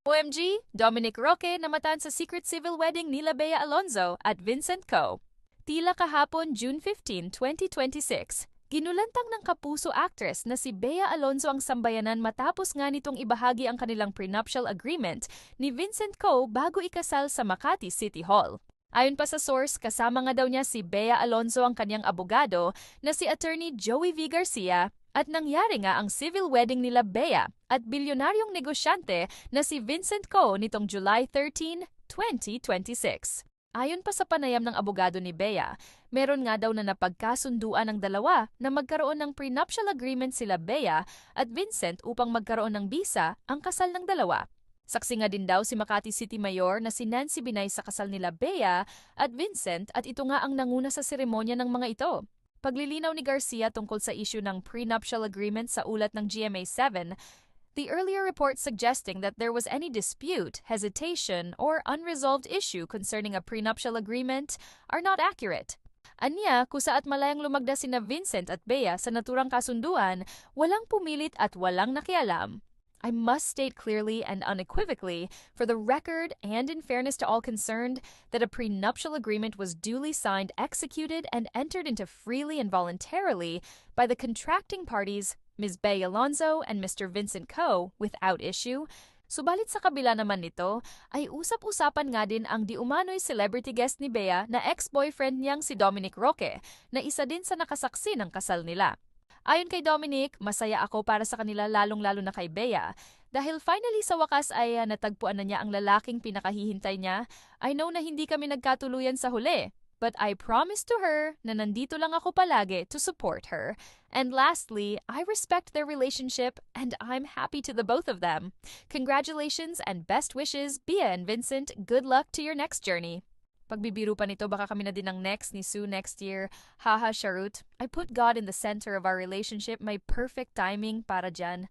OMG, Dominic Roque namatan sa secret civil wedding nila Bea Alonzo at Vincent Co. Tila kahapon June 15, 2026. Ginulantang ng kapuso actress na si Bea Alonzo ang sambayanan matapos nga nitong ibahagi ang kanilang prenuptial agreement ni Vincent Co bago ikasal sa Makati City Hall. Ayon pa sa source, kasama nga daw niya si Bea Alonzo ang kanyang abogado na si Attorney Joey V. Garcia at nangyari nga ang civil wedding nila Bea at bilyonaryong negosyante na si Vincent Co nitong July 13, 2026. Ayon pa sa panayam ng abogado ni Bea, meron nga daw na napagkasunduan ng dalawa na magkaroon ng prenuptial agreement sila Bea at Vincent upang magkaroon ng bisa ang kasal ng dalawa. Saksi nga din daw si Makati City Mayor na si Nancy Binay sa kasal nila Bea at Vincent at ito nga ang nanguna sa seremonya ng mga ito. Paglilinaw ni Garcia tungkol sa issue ng prenuptial agreement sa ulat ng GMA7, the earlier report suggesting that there was any dispute, hesitation, or unresolved issue concerning a prenuptial agreement are not accurate. Anya, kusa at malayang lumagda sina Vincent at Bea sa naturang kasunduan, walang pumilit at walang nakialam. I must state clearly and unequivocally, for the record and in fairness to all concerned, that a prenuptial agreement was duly signed, executed, and entered into freely and voluntarily by the contracting parties, Ms. Bea Alonzo and Mr. Vincent Co, without issue. Subalit sa kabila naman nito, ay usap-usapan nga din ang di umano'y celebrity guest ni Bea na ex-boyfriend niyang si Dominic Roque, na isa din sa nakasaksi ng kasal nila. Ayon kay Dominic, masaya ako para sa kanila lalong-lalo na kay Bea. Dahil finally sa wakas ay natagpuan na niya ang lalaking pinakahihintay niya, I know na hindi kami nagkatuluyan sa huli. But I promise to her na nandito lang ako palagi to support her. And lastly, I respect their relationship and I'm happy to the both of them. Congratulations and best wishes, Bea and Vincent. Good luck to your next journey. Pagbibiro pa nito, baka kami na din ang next ni Sue next year. Haha, Charut. I put God in the center of our relationship. May perfect timing para dyan.